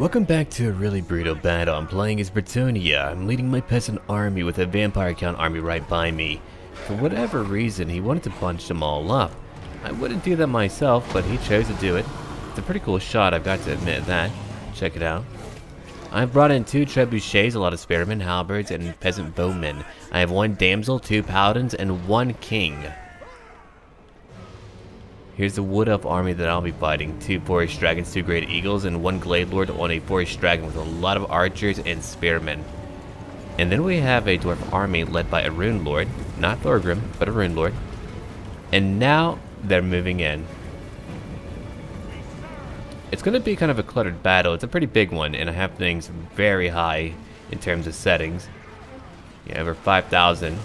Welcome back to a really brutal battle. I'm playing as Bretonnia. I'm leading my peasant army with a vampire count army right by me. For whatever reason, he wanted to bunch them all up. I wouldn't do that myself, but he chose to do it. It's a pretty cool shot, I've got to admit that. Check it out. I've brought in 2 trebuchets, a lot of spearmen, halberds, and peasant bowmen. I have 1 damsel, 2 paladins, and 1 king. Here's the wood elf army that I'll be fighting. 2 forest dragons, 2 great eagles, and 1 glade lord on a forest dragon with a lot of archers and spearmen. And then we have a dwarf army led by a rune lord. Not Thorgrim, but a rune lord. And now they're moving in. It's going to be kind of a cluttered battle. It's a pretty big one, and I have things very high in terms of settings. Yeah, over 5,000.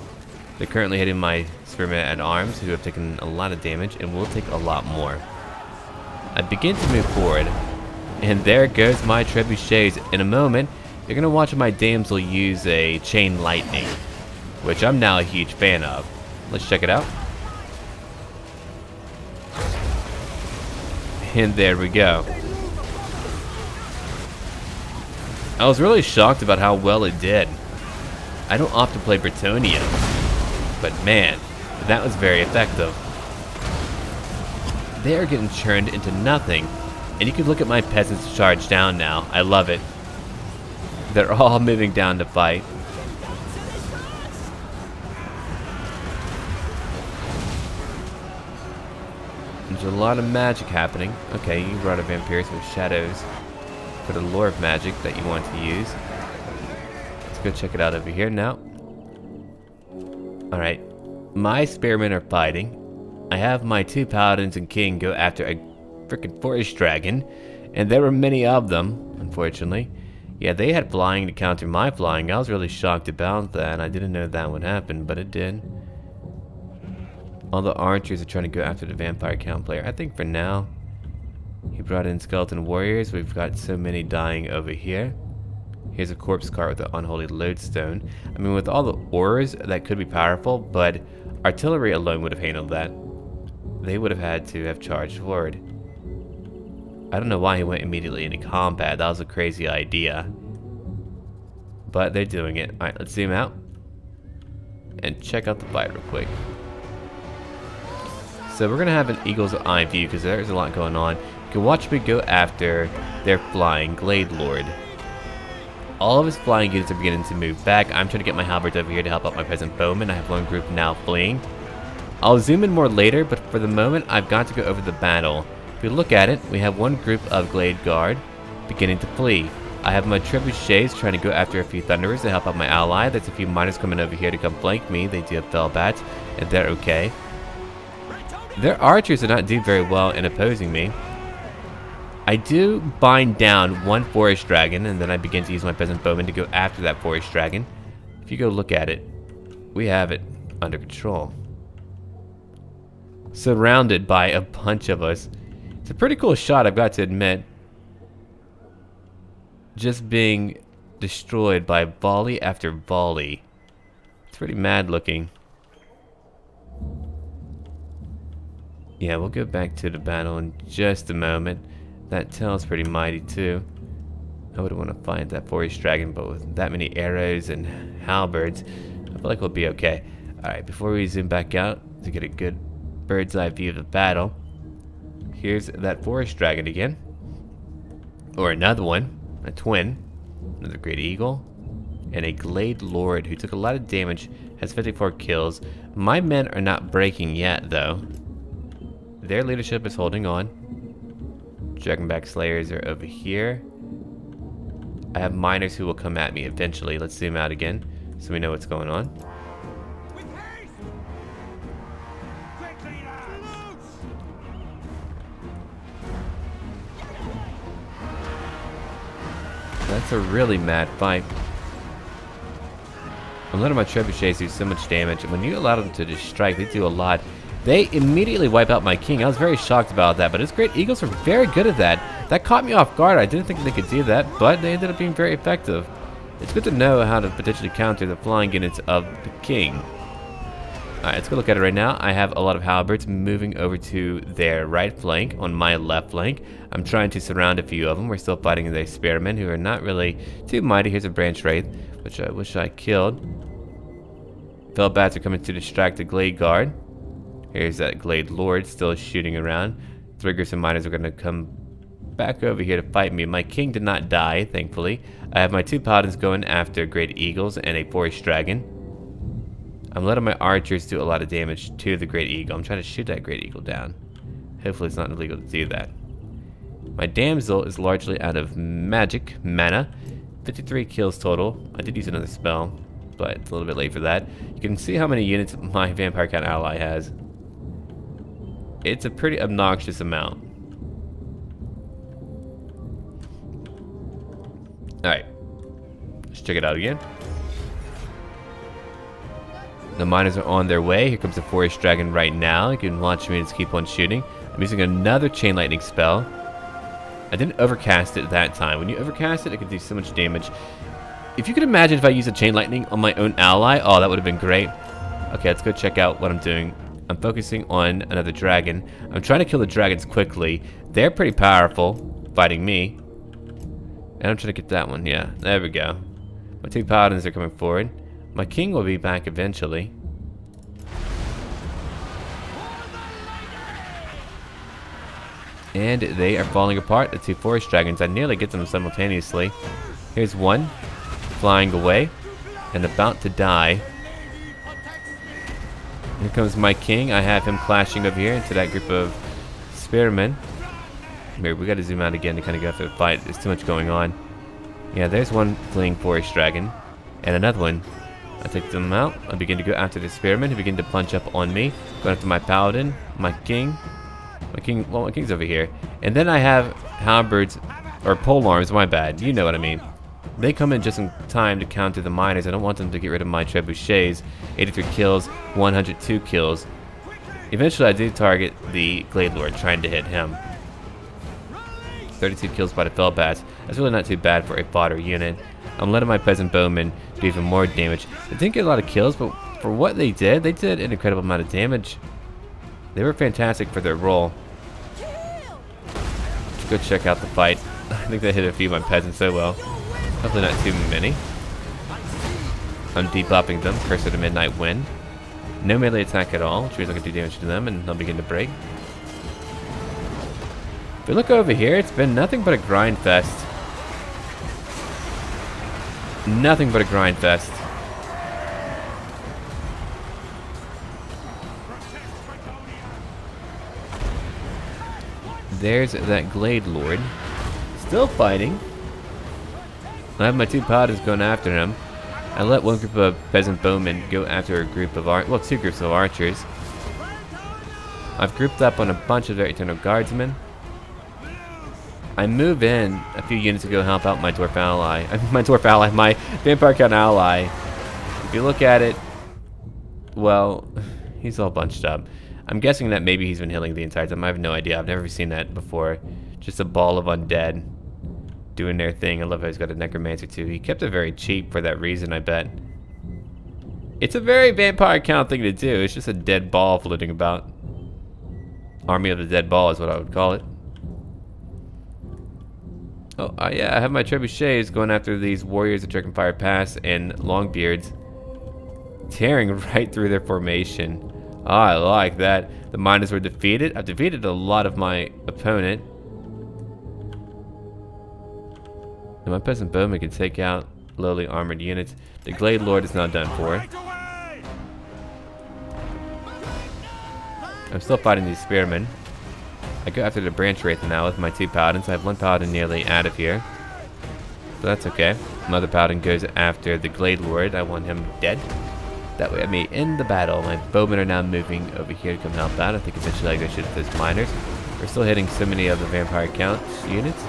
They're currently hitting my spearmen at arms, who have taken a lot of damage, and will take a lot more. I begin to move forward, and there goes my trebuchets. In a moment, you're going to watch my damsel use a chain lightning, which I'm now a huge fan of. Let's check it out. And there we go. I was really shocked about how well it did. I don't often play Bretonnia, but man, that was very effective. They are getting churned into nothing, and you can look at my peasants charge down now. I love it. They're all moving down to fight. There's a lot of magic happening. Okay, you brought a vampires with shadows for the lore of magic that you want to use. Let's go check it out over here now. Alright, my spearmen are fighting. I have my 2 paladins and king go after a freaking forest dragon, and there were many of them, unfortunately. Yeah, they had flying to counter my flying. I was really shocked about that. I didn't know that would happen, but it did. All the archers are trying to go after the vampire count player. I think for now, he brought in skeleton warriors. We've got so many dying over here. Here's a corpse cart with an unholy lodestone. I mean, with all the ores, that could be powerful, but artillery alone would have handled that. They would have had to have charged forward. I don't know why he went immediately into combat. That was a crazy idea. But they're doing it. Alright, let's zoom out and check out the fight real quick. So we're going to have an eagle's eye view because there's a lot going on. You can watch me go after their flying glade lord. All of his flying units are beginning to move back. I'm trying to get my halberds over here to help out my peasant bowmen. I have 1 group now fleeing. I'll zoom in more later, but for the moment, I've got to go over the battle. If you look at it, we have 1 group of glade guard beginning to flee. I have my trebuchets trying to go after a few thunderers to help out my ally. There's a few miners coming over here to come flank me. They do have fellbats, and they're okay. Their archers are not doing very well in opposing me. I do bind down 1 forest dragon, and then I begin to use my peasant bowman to go after that forest dragon. If you go look at it, we have it under control. Surrounded by a bunch of us. It's a pretty cool shot, I've got to admit. Just being destroyed by volley after volley. It's pretty mad looking. Yeah, we'll go back to the battle in just a moment. That tail's pretty mighty too. I would want to find that forest dragon, but with that many arrows and halberds, I feel like we'll be okay. Alright, before we zoom back out to get a good bird's eye view of the battle, here's that forest dragon again. Or another one, a twin, another great eagle, and a glade lord who took a lot of damage, has 54 kills. My men are not breaking yet though. Their leadership is holding on. Dragonback Slayers are over here. I have miners who will come at me eventually. Let's zoom out again so we know what's going on. That's a really mad fight. I'm letting my trebuchets do so much damage, and when you allow them to just strike, they do a lot. They immediately wipe out my king. I was very shocked about that, but his great eagles are very good at that. That caught me off guard. I didn't think they could do that, but they ended up being very effective. It's good to know how to potentially counter the flying units of the king. Alright, let's go look at it right now. I have a lot of halberds moving over to their right flank on my left flank. I'm trying to surround a few of them. We're still fighting the spearmen, who are not really too mighty. Here's a branch wraith, which I wish I killed. Felbats are coming to distract the glade guard. Here's that glade lord still shooting around. Thriggers and miners are going to come back over here to fight me. My king did not die, thankfully. I have my 2 paladins going after great eagles and a forest dragon. I'm letting my archers do a lot of damage to the great eagle. I'm trying to shoot that great eagle down. Hopefully it's not illegal to do that. My damsel is largely out of magic mana. 53 kills total. I did use another spell, but it's a little bit late for that. You can see how many units my vampire count ally has. It's a pretty obnoxious amount. Alright. Let's check it out again. The miners are on their way. Here comes the forest dragon right now. You can watch me just keep on shooting. I'm using another chain lightning spell. I didn't overcast it that time. When you overcast it, it can do so much damage. If you could imagine if I used a chain lightning on my own ally, oh, that would have been great. Okay, let's go check out what I'm doing. I'm focusing on another dragon. I'm trying to kill the dragons quickly. They're pretty powerful, fighting me. And I'm trying to get that one. Yeah, there we go. My 2 paladins are coming forward. My king will be back eventually. And they are falling apart, the 2 forest dragons. I nearly get them simultaneously. Here's one, flying away, and about to die. Here comes my king. I have him clashing over here into that group of spearmen. Here, we gotta zoom out again to kind of go after the fight. There's too much going on. Yeah, there's one fleeing forest dragon, and another one. I take them out. I begin to go after the spearmen who begin to punch up on me. Going after my paladin, my king. Well, my king's over here. And then I have halberds, or polearms, my bad. You know what I mean. They come in just in time to counter the miners. I don't want them to get rid of my trebuchets. 83 kills, 102 kills. Eventually I do target the glade lord, trying to hit him. 32 kills by the felbats. That's really not too bad for a fodder unit. I'm letting my peasant bowmen do even more damage. They didn't get a lot of kills, but for what they did an incredible amount of damage. They were fantastic for their role. Let's go check out the fight. I think they hit a few of my peasants so well. Hopefully not too many. I'm debuffing them. Curse of the Midnight Wind. No melee attack at all, which means I can do damage to them and they'll begin to break. If we look over here, it's been nothing but a grind fest. Nothing but a grind fest. There's that glade lord. Still fighting. I have my 2 paladins going after him. I let one group of peasant bowmen go after a group of 2 groups of archers. I've grouped up on a bunch of their eternal guardsmen. I move in a few units to go help out my dwarf ally. My vampire count ally. If you look at it, well, he's all bunched up. I'm guessing that maybe he's been healing the entire time. I have no idea. I've never seen that before. Just a ball of undead doing their thing. I love how he's got a necromancer too. He kept it very cheap for that reason, I bet. It's a very vampire count thing to do. It's just a dead ball floating about. Army of the dead ball is what I would call it. Oh, yeah, I have my trebuchets going after these warriors of Dragonfire Pass and Longbeards, tearing right through their formation. Oh, I like that. The miners were defeated. I've defeated a lot of my opponent. And my peasant bowman can take out lowly armored units. The glade lord is now done for. I'm still fighting these spearmen. I go after the branch wraith now with my 2 paladins. I have 1 paladin nearly out of here, so that's okay. My other paladin goes after the glade lord. I want him dead. That way I may end the battle. My bowmen are now moving over here to come help out. I think eventually I go shoot at those miners. We're still hitting so many of the vampire count units.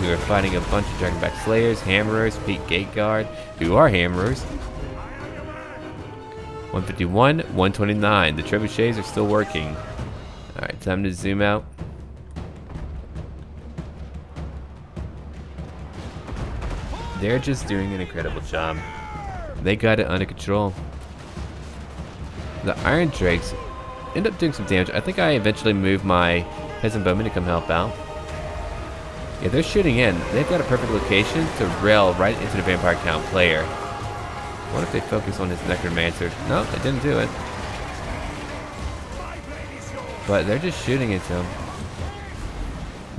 We are fighting a bunch of dragonback slayers, hammerers, peak gate guard, who are hammerers. 151, 129. The trebuchets are still working. Alright, time to zoom out. They're just doing an incredible job. They got it under control. The Iron Drakes end up doing some damage. I think I eventually moved my Peasant Bowman to come help out. Yeah, they're shooting in. They've got a perfect location to rail right into the Vampire Count player. What if they focus on his Necromancer? No, they didn't do it. But they're just shooting into him.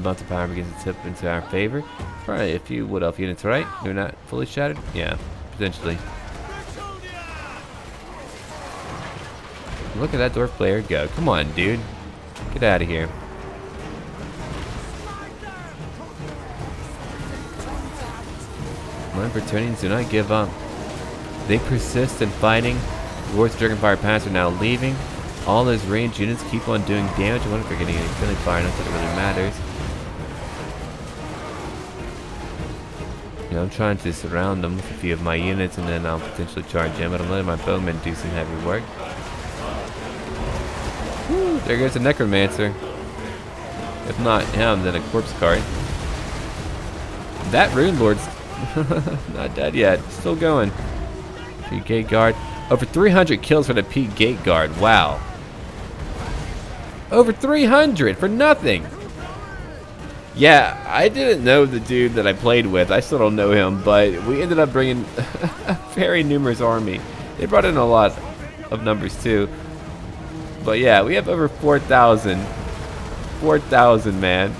Bounce of power begins to tip into our favor. Probably a few Wood Elf units, right? They're not fully shattered? Yeah, potentially. Look at that dwarf player go. Come on, dude. Get out of here. My Bretonnians do not give up. They persist in fighting. Lord's Dragonfire Pass are now leaving. All those ranged units keep on doing damage. I wonder if they're getting any friendly fire. Not that it really matters. You know, I'm trying to surround them with a few of my units, and then I'll potentially charge them. But I'm letting my bowmen do some heavy work. Woo, there goes a Necromancer. If not him, then a Corpse Cart. That Rune Lord's not dead yet. Still going. Peak Gate Guard. Over 300 kills for the Peak Gate Guard. Wow. Over 300 for nothing. Yeah, I didn't know the dude that I played with. I still don't know him, but we ended up bringing a very numerous army. They brought in a lot of numbers too. But yeah, we have over 4,000. 4,000, man.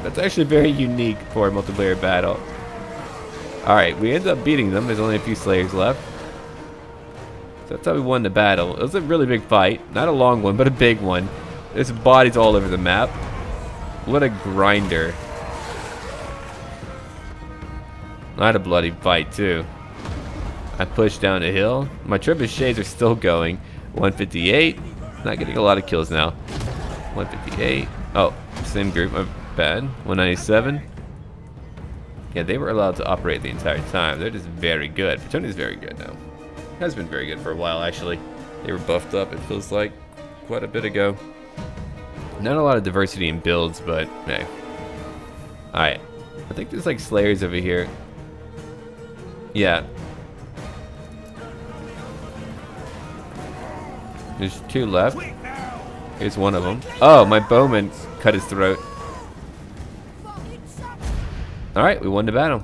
That's actually very unique for a multiplayer battle. Alright, we ended up beating them. There's only a few Slayers left. So that's how we won the battle. It was a really big fight. Not a long one, but a big one. There's bodies all over the map. What a grinder. I had a bloody fight too. I pushed down a hill. My trebuchets are still going. 158. Not getting a lot of kills now. 158. Oh, same group. My bad. 197. Yeah, they were allowed to operate the entire time. They're just very good. Bretonnia's very good now. Has been very good for a while, actually. They were buffed up, it feels like, quite a bit ago. Not a lot of diversity in builds, but hey. Alright. I think there's like Slayers over here. Yeah. There's two left. Here's one of them. Oh, my bowman cut his throat. Alright, we won the battle.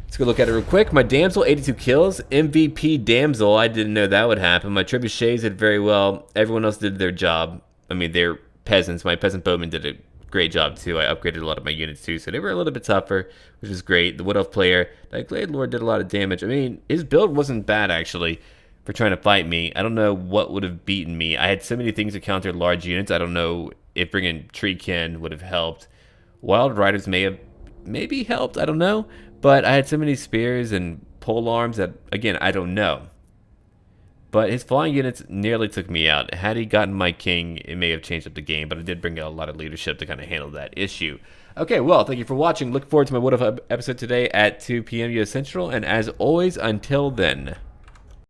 Let's go look at it real quick. My damsel, 82 kills. MVP damsel, I didn't know that would happen. My trebuchets did very well. Everyone else did their job. I mean, they're peasants. My peasant bowman did a great job too. I upgraded a lot of my units too, so they were a little bit tougher, which is great. The Wood Elf player, that Glade Lord, did a lot of damage. I mean, his build wasn't bad actually for trying to fight me. I don't know what would have beaten me. I had so many things to counter large units. I don't know if bringing Treekin would have helped. Wild Riders may have maybe helped. I don't know. But I had so many spears and pole arms that, again, I don't know. But his flying units nearly took me out. Had he gotten my king, it may have changed up the game, but I did bring out a lot of leadership to kind of handle that issue. Okay, well, thank you for watching. Look forward to my What If episode today at 2 p.m. US Central. And as always, until then...